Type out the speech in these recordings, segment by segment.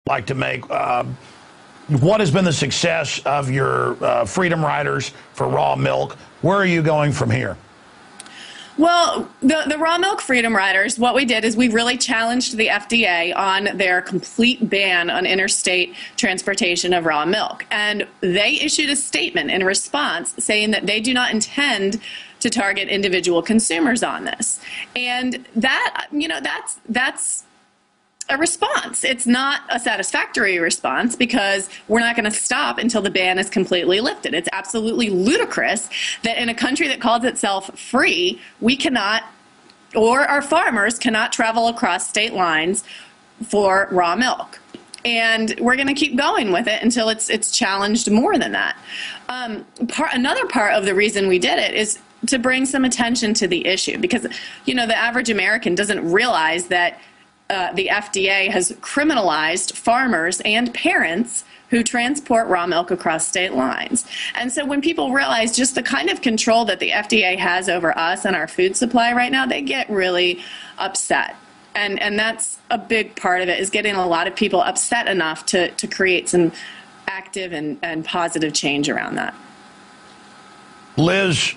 like to make. What has been the success of your Freedom Riders for raw milk? Where are you going from here? Well, the raw milk Freedom Riders, what we did is we really challenged the FDA on their complete ban on interstate transportation of raw milk. And they issued a statement in response saying that they do not intend to target individual consumers on this. And that, that's a response. It's not a satisfactory response because we're not going to stop until the ban is completely lifted. It's absolutely ludicrous that in a country that calls itself free, we cannot, or our farmers cannot travel across state lines for raw milk. And we're going to keep going with it until it's challenged more than that. Another part of the reason we did it is to bring some attention to the issue because, the average American doesn't realize that the FDA has criminalized farmers and parents who transport raw milk across state lines. And so when people realize just the kind of control that the FDA has over us and our food supply right now, they get really upset. And that's a big part of it, is getting a lot of people upset enough to create some active and positive change around that. Liz,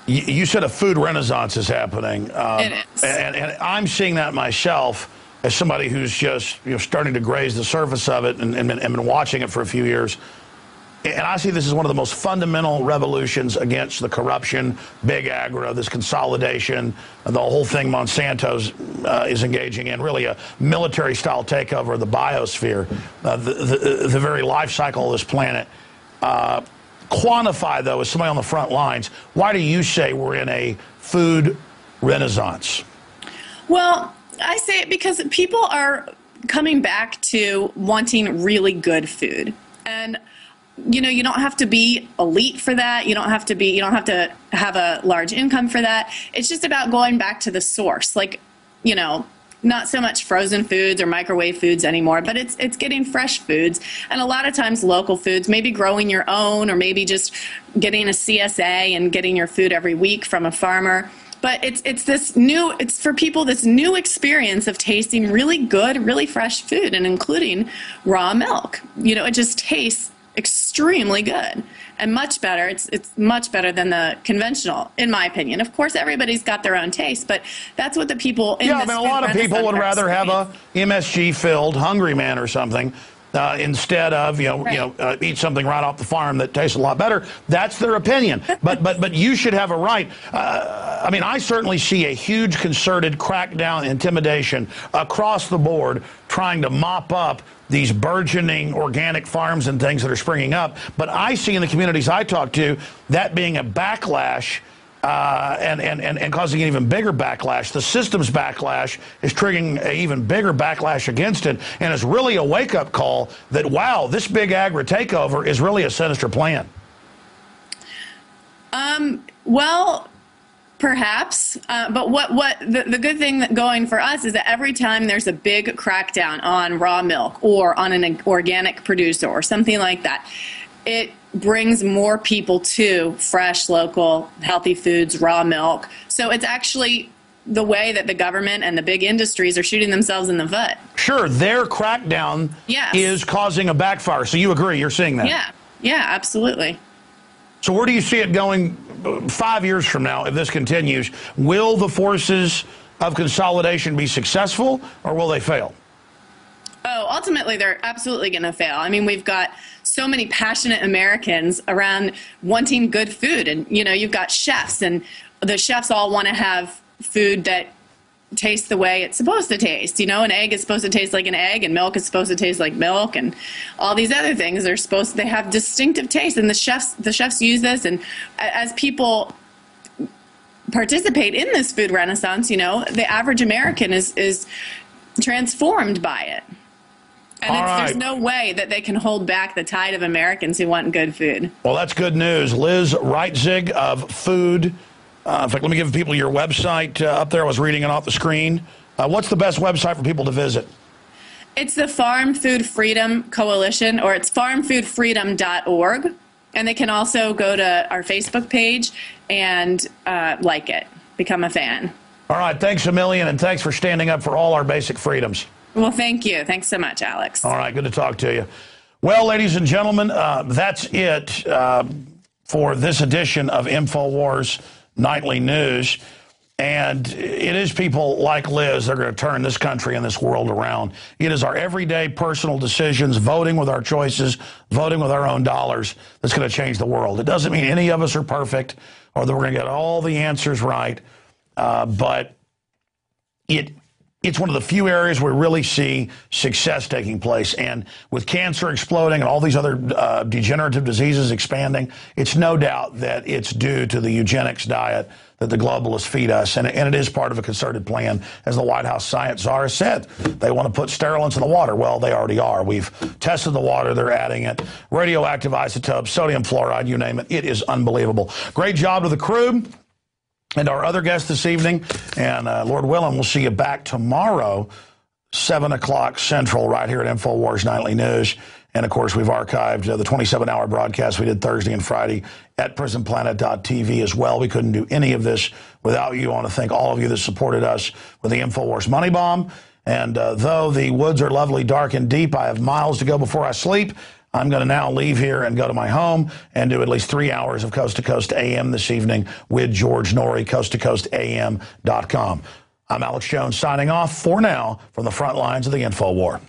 you said a food renaissance is happening. It is. And I'm seeing that myself as somebody who's just starting to graze the surface of it and been watching it for a few years. And I see this as one of the most fundamental revolutions against the corruption, big agro, this consolidation, the whole thing Monsanto's is engaging in, really a military-style takeover of the biosphere, the very life cycle of this planet. Quantify, though, as somebody on the front lines, why do you say we're in a food renaissance? Well, I say it because people are coming back to wanting really good food. And, you don't have to be elite for that. You don't have to have a large income for that. It's just about going back to the source. Like, not so much frozen foods or microwave foods anymore, but it's getting fresh foods and a lot of times local foods, maybe growing your own or maybe just getting a CSA and getting your food every week from a farmer. But it's for people this new experience of tasting really good, really fresh food and including raw milk. It just tastes extremely good and much better. It's much better than the conventional, in my opinion. Of course, everybody's got their own taste, but that's what the people in this a lot of people would rather have a MSG-filled Hungry Man or something instead of eat something right off the farm that tastes a lot better. That's their opinion. But you should have a right. I certainly see a huge concerted crackdown, intimidation across the board, trying to mop up these burgeoning organic farms and things that are springing up. But I see in the communities I talk to that being a backlash and causing an even bigger backlash. The system's backlash is triggering an even bigger backlash against it, and it's really a wake-up call that, wow, this big agri takeover is really a sinister plan. Well, perhaps, but what the good thing going for us is that every time there's a big crackdown on raw milk or on an organic producer or something like that, it brings more people to fresh, local, healthy foods, raw milk. So it's actually the way that the government and the big industries are shooting themselves in the foot. Sure, their crackdown is causing a backfire. So you agree, you're seeing that? Yeah, absolutely. So where do you see it going 5 years from now if this continues? Will the forces of consolidation be successful or will they fail? Oh, ultimately, they're absolutely going to fail. We've got so many passionate Americans around wanting good food. And, you've got chefs, and the chefs all want to have food that tastes the way it's supposed to taste. An egg is supposed to taste like an egg, and milk is supposed to taste like milk, and all these other things they have distinctive taste. And the chefs use this. And as people participate in this food renaissance, the average American is transformed by it. And there's no way that they can hold back the tide of Americans who want good food. Well, that's good news. Liz Reitzig of Food. In fact, let me give people your website up there. I was reading it off the screen. What's the best website for people to visit? It's the Farm Food Freedom Coalition, or it's farmfoodfreedom.org. And they can also go to our Facebook page and like it, become a fan. All right. Thanks a million, and thanks for standing up for all our basic freedoms. Well, thank you. Thanks so much, Alex. All right, good to talk to you. Well, ladies and gentlemen, that's it for this edition of Infowars Nightly News. And it is people like Liz that are going to turn this country and this world around. It is our everyday personal decisions, voting with our choices, voting with our own dollars, that's going to change the world. It doesn't mean any of us are perfect or that we're going to get all the answers right, but it's one of the few areas where we really see success taking place. And with cancer exploding and all these other degenerative diseases expanding, it's no doubt that it's due to the eugenics diet that the globalists feed us. And it is part of a concerted plan, as the White House science czar has said. They want to put sterilants in the water. Well, they already are. We've tested the water. They're adding it. Radioactive isotopes, sodium fluoride, you name it. It is unbelievable. Great job to the crew and our other guests this evening. And Lord willing, we'll see you back tomorrow, 7 o'clock Central, right here at Infowars Nightly News. And, of course, we've archived the 27-hour broadcast we did Thursday and Friday at prisonplanet.tv as well. We couldn't do any of this without you. I want to thank all of you that supported us with the Infowars Money Bomb. And though the woods are lovely, dark, and deep, I have miles to go before I sleep. I'm going to now leave here and go to my home and do at least 3 hours of Coast to Coast AM this evening with George Norrie, coasttocoastam.com. I'm Alex Jones signing off for now from the front lines of the Infowar.